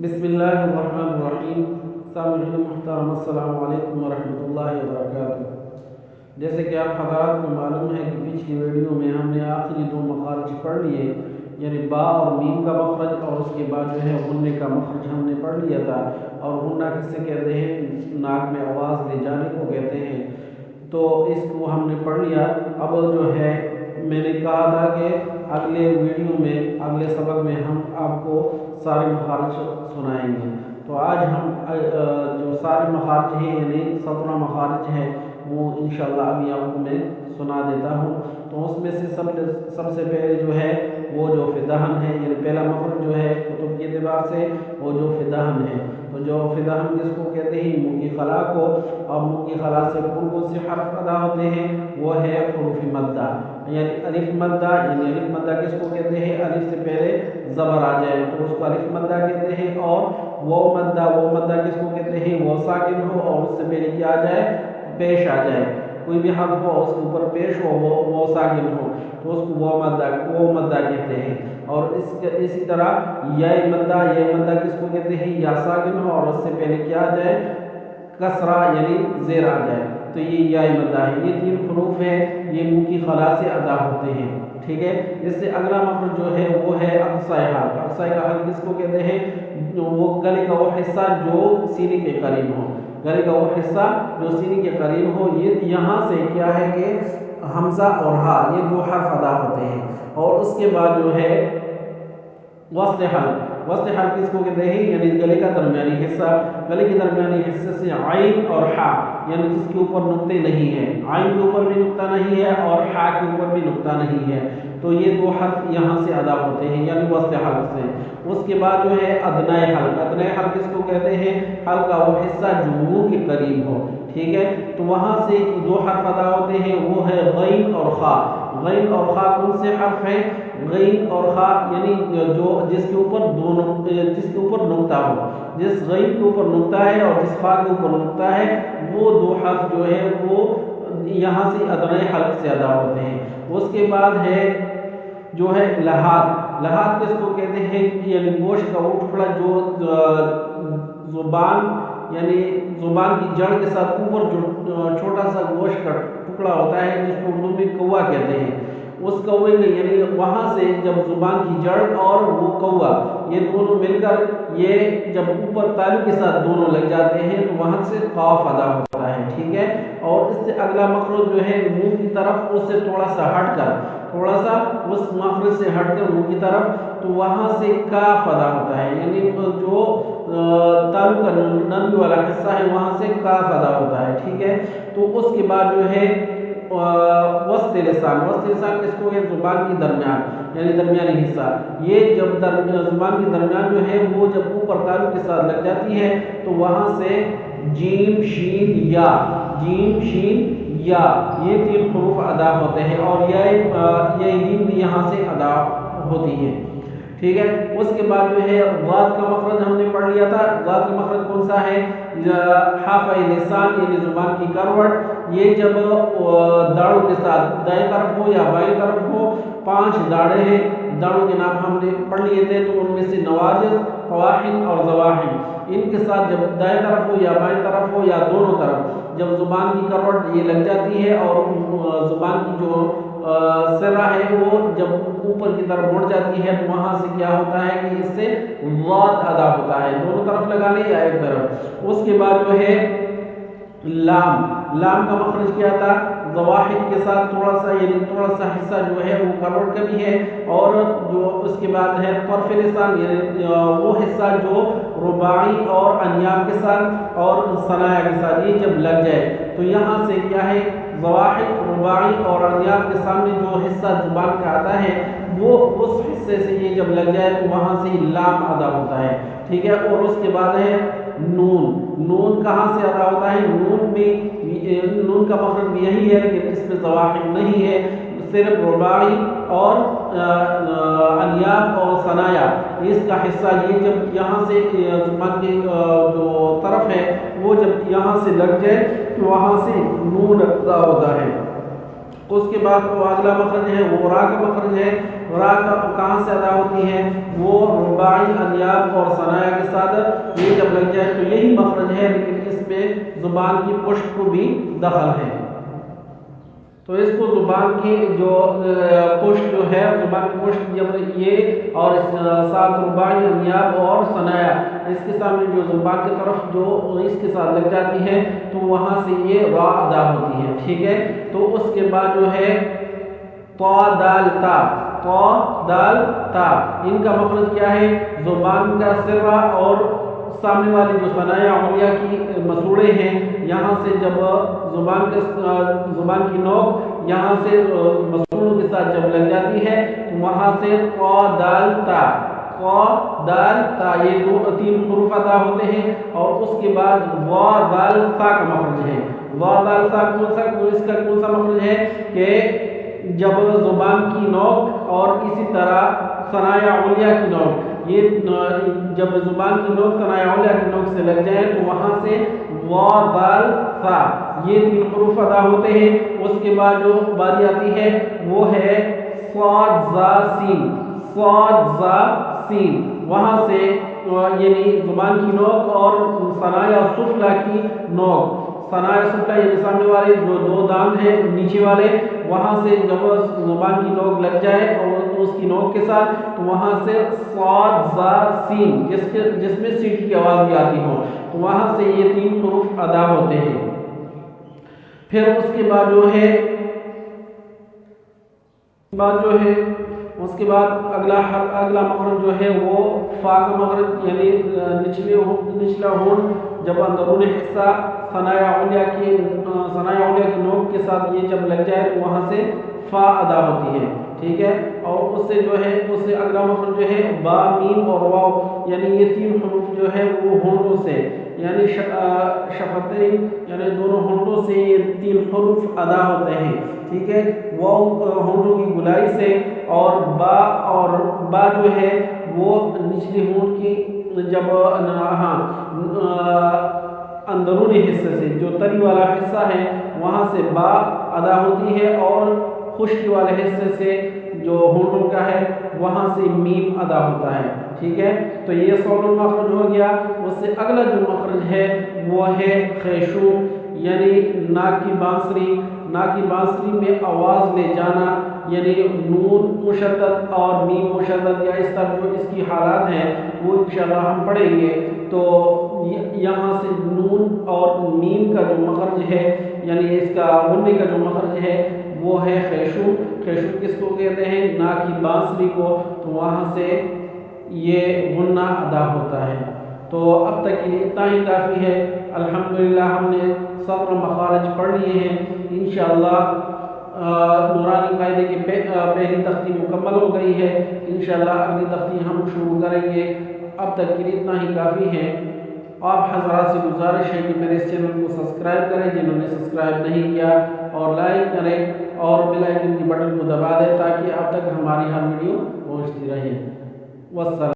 बिस्मिल्लाहिर्रहमानिर्रहीम। सामईन मुहतरम, अस्सलामु अलैकुम वरहमतुल्लाहि वबरकातुहू। जैसे कि आप हज़रात को मालूम है कि पिछली वीडियो में हमने आखिरी दो मखारज पढ़ लिए, यानी बा और मीम का मखरज, और उसके बाद जो है गुन्ने का मखरज हमने पढ़ लिया था। और गुन्ना किसे कहते हैं? नाक में आवाज़ ले जाने को कहते हैं। तो इसको हमने पढ़ लिया। अब जो है मैंने कहा था कि अगले वीडियो में, अगले सबक में हम आपको सारे मखारज सुनाएंगे। तो आज हम जो सारे मखारज हैं, यानी 17 मखारज हैं, वो इंशाल्लाह अभी आपको मैं सुना देता हूँ। तो उसमें से सबसे पहले जो है वो जो फिदहन है, यानी पहला मखरज जो है कुतुब के एतबार से वो जो फिदहन है। तो जो फिदहन किसको कहते हैं? मुँह की खला को। और मुँह की खला से कौन से हर्फ अदा होते हैं? वो है हुरूफ मद्दा, यानी अलिफ मद्दा। यानी अलिफ मद्दा किसको कहते हैं? अलिफ से पहले ज़बर आ जाए तो उसको अलिफ मद्दा कहते हैं। और वो मद्दा किसको कहते हैं? वो साकिन हो और उससे पहले क्या आ जाए? पेश आ जाए। कोई भी हर्फ हो उसके ऊपर पेश हो, वो साकिन हो, तो उसको वो मद्दा कहते हैं। और इसी तरह या मद्दा किसको कहते हैं? या साकिन हो और उससे पहले क्या आ जाए? कसरा यानी ज़ेर आ जाए, तो ये या मद्दा है। ये तीन हरूफ है, ये मुँह की खला से अदा होते हैं। ठीक है। इससे अगला मखरज जो है वो है अक्साए हल्क। अक्साए का हल्क किसको कहते हैं? वो गले का वो हिस्सा जो सीने के करीब हो, गले का वो हिस्सा जो सीने के करीब हो। ये यहाँ से क्या है कि हमजा और हा, ये दो हर्फ अदा होते हैं। और उसके बाद जो है वस्ते हल्क किसको कहते हैं? यानी गले का दरमियानी हिस्सा। गले के दरमियानी हिस्से से आइन और हा, यानी जिसके ऊपर नुक्ते नहीं है, आइन के ऊपर भी नुक्ता नहीं है और हा के ऊपर भी नुक्ता नहीं है, तो ये दो हर्फ यहाँ से अदा होते हैं, यानी वस्ते हल्क से। उसके बाद जो है अदनाए हल्क किसको कहते हैं? हल्क का वो हिस्सा जो मुँह के करीब हो। ठीक है। तो वहाँ से दो हर्फ अदा होते हैं, वो है गैन और खा। गैन और खा कौन से हर्फ हैं? गैन और खा यानी जो जिसके ऊपर नुक्ता हो, जिस गैन के ऊपर नुक्ता है और जिस खा के ऊपर नुक्ता है, वो दो हर्फ जो है वो यहाँ से अदनाए हल्क से अदा होते हैं। उसके बाद है जो है लहाद किसको कहते हैं? यानी गोश्त का वो टुकड़ा जो जुबान की जड़ के साथ ऊपर जो छोटा सा गोश्त का टुकड़ा होता है, जिसको उर्दू में कौवा कहते हैं। उस कौवे में यानी वहाँ से जब जुबान की जड़ और वो कौवा ये दोनों मिलकर ये जब ऊपर तालु के साथ दोनों लग जाते हैं, तो वहाँ से कौफ अदा होता है। ठीक है। और इससे अगला मखरज जो है मुँह की तरफ, उससे थोड़ा सा उस मखरज से हटकर मुँह की तरफ, तो वहाँ से काफ अदा होता है, यानी जो तालु का नमी वाला हिस्सा है वहाँ से काफ अदा होता है। ठीक है। तो उसके बाद जो है वस्ते लिसान किसको है? जुबान की दरमियान, यानी दरमियानी हिस्सा। ये जब जुबान की दरमियान जो है वो जब ऊपर तालु के साथ लग जाती है, तो वहाँ से जीम शीन या ये तीन हुरूफ अदा होते हैं। और ये हीम भी यहाँ से अदा होती है। ठीक है। उसके बाद जो है वाद का मखरज हमने पढ़ लिया था। वाद का मखरज कौन सा है? हाफ़े लिसान यानी जुबान की करवट। ये जब दाढ़ों के साथ दाएं तरफ हो या बाएं तरफ हो, 5 दाढ़ें हैं, दाढ़ों के नाम हमने पढ़ लिए थे। तो उनमें से नवाजिज़, फ़वाहिन और ज़वाहिन, इनके साथ जब दाएं तरफ हो या बाएं तरफ हो या दोनों तरफ जब जुबान की करवट ये लग जाती है और जुबान की जो सिरा है वो जब ऊपर की तरफ मुड़ जाती है, तो वहाँ से क्या होता है कि इससे वाद अदा होता है। दोनों तरफ लगा ले या एक तरफ। उसके बाद जो है लाम का मखरज क्या था? ज़वाहिर के साथ थोड़ा सा हिस्सा जो है वो करवट का भी है। और जो उसके बाद है तरफ़ लिसान, यानी वो हिस्सा जो रुबाई और अन्याब के साथ और सनाया के साथ ये जब लग जाए, तो यहाँ से क्या है? ज़वाहिर, रुबाई और अन्याब के सामने जो हिस्सा जुबान का आता है, वो उस हिस्से से ये जब लग जाए तो वहाँ से लाम अदा होता है। ठीक है। और उसके बाद है नून कहाँ से अदा होता है? नून का मखरज भी यही है, लेकिन इसमें ज़वाहिर नहीं है, सिर्फ रुबाई और अन्याब और सनाया इसका हिस्सा, ये जब यहाँ से जुबान की जो तरफ है वो जब यहाँ से लग जाए तो वहाँ से नून अदा होता है। उसके बाद वो अगला मखरज है वो रा का मखरज है। را کہاں سے ادا ہوتی ہے؟ وہ رباعی انیاب اور ثنایا کے ساتھ یہ جب لگ جائے تو یہی مخرج ہے، لیکن اس میں زبان کی پشت کو بھی دخل ہے، تو اس کو زبان کی جو پشت جو ہے، زبان کی پشت جب یہ اور ساتھ رباعی انیاب اور ثنایا اس کے سامنے جو زبان کی طرف جو اس کے ساتھ لگ جاتی ہے تو وہاں سے یہ را ادا ہوتی ہے، ٹھیک ہے۔ تو اس کے بعد جو ہے طا دال تا، طا دال تا، ان کا مخرج کیا ہے؟ زبان کا سرہ اور سامنے والی جو ثنایا علیہ کی مسوڑے ہیں، یہاں سے جب زبان کی نوک یہاں سے مسوڑوں کے ساتھ جب لگ جاتی ہے تو وہاں سے طا دال تا، طا دال تا، یہ تین حروف ادا ہوتے ہیں، اور اس کے بعد وا دال تا کا مخرج ہے۔ وا دال تا اس کا کون سا مخرج ہے کہ جب زبان کی نوک اور اسی طرح ثنایا علیہ کی نوک، یہ جب زبان کی نوک ثنایا علیہ کی نوک سے لگ جائے تو وہاں سے وا دال تا، یہ تین حروف ادا ہوتے ہیں۔ اس کے بعد جو باری آتی ہے وہ ہے صاد زا سین، صاد زا سین، وہاں سے یعنی زبان کی نوک اور ثنایا سفلی کی نوک، ثنایا سفلی یعنی سامنے والے جو دو دانت ہیں نیچے والے، وہاں سے جب زبان کی نوک لگ جائے اور اس کی نوک کے ساتھ تو وہاں سے صاد زا سین، جس میں سیٹ کی آواز بھی آتی ہو، تو وہاں سے یہ تین حروف ادا ہوتے ہیں۔ پھر اس کے بعد جو ہے اس کے بعد اگلا مخرج جو ہے وہ فا کا مخرج، یعنی نچلا ہونٹ جب اندرون حصہ ثنایا علیہ کی نوک کے ساتھ یہ جب لگ جائے تو وہاں سے فا ادا ہوتی ہے، ٹھیک ہے۔ اور اس سے اگلا مخرج جو ہے با میم اور واو، یعنی یہ تین حروف جو ہے وہ ہونٹوں سے یعنی شفتین یعنی دونوں ہونٹوں سے یہ تین حروف ادا ہوتے ہیں، ٹھیک ہے۔ واو ہونٹوں کی گلائی سے، اور با جو ہے وہ نچلی ہونٹ کی جب اندرونی حصے سے جو تری والا حصہ ہے وہاں سے با ادا ہوتی ہے، اور خشکی والے حصے سے جو ہونٹوں کا ہے وہاں سے میم ادا ہوتا ہے، ٹھیک ہے۔ تو یہ صوت المخرج ہو گیا۔ اس سے اگلا جو مخرج ہے وہ ہے خیشوم، یعنی ناک کی بانسری میں آواز لے جانا، یعنی نون مشدد اور میم مشدد، یا اس طرح جو اس کی حالات ہیں وہ انشاءاللہ ہم پڑھیں گے۔ تو یہاں سے نون اور میم کا جو مخرج ہے، یعنی اس کا غننے کا جو مخرج ہے وہ ہے خیشوم۔ خیشوم کس کو کہتے ہیں؟ ناک کی بانسری کو، تو وہاں سے یہ غنہ ادا ہوتا ہے۔ تو اب تک کے لیے اتنا ہی کافی ہے۔ الحمدللہ ہم نے 7 مخارج پڑھ لیے ہیں۔ انشاءاللہ نورانی قاعدے کی پہلی تختی مکمل ہو گئی ہے، انشاءاللہ اگلی تختی ہم شروع کریں گے۔ اب تک کے لیے اتنا ہی کافی ہے۔ آپ حضرات سے گزارش ہے کہ میرے اس چینل کو سبسکرائب کریں جنہوں نے سبسکرائب نہیں کیا، اور لائک کریں اور بیل آئیکن کی بٹن کو دبا دیں تاکہ اب تک ہماری ہر ویڈیو پہنچتی رہے۔ والسلام۔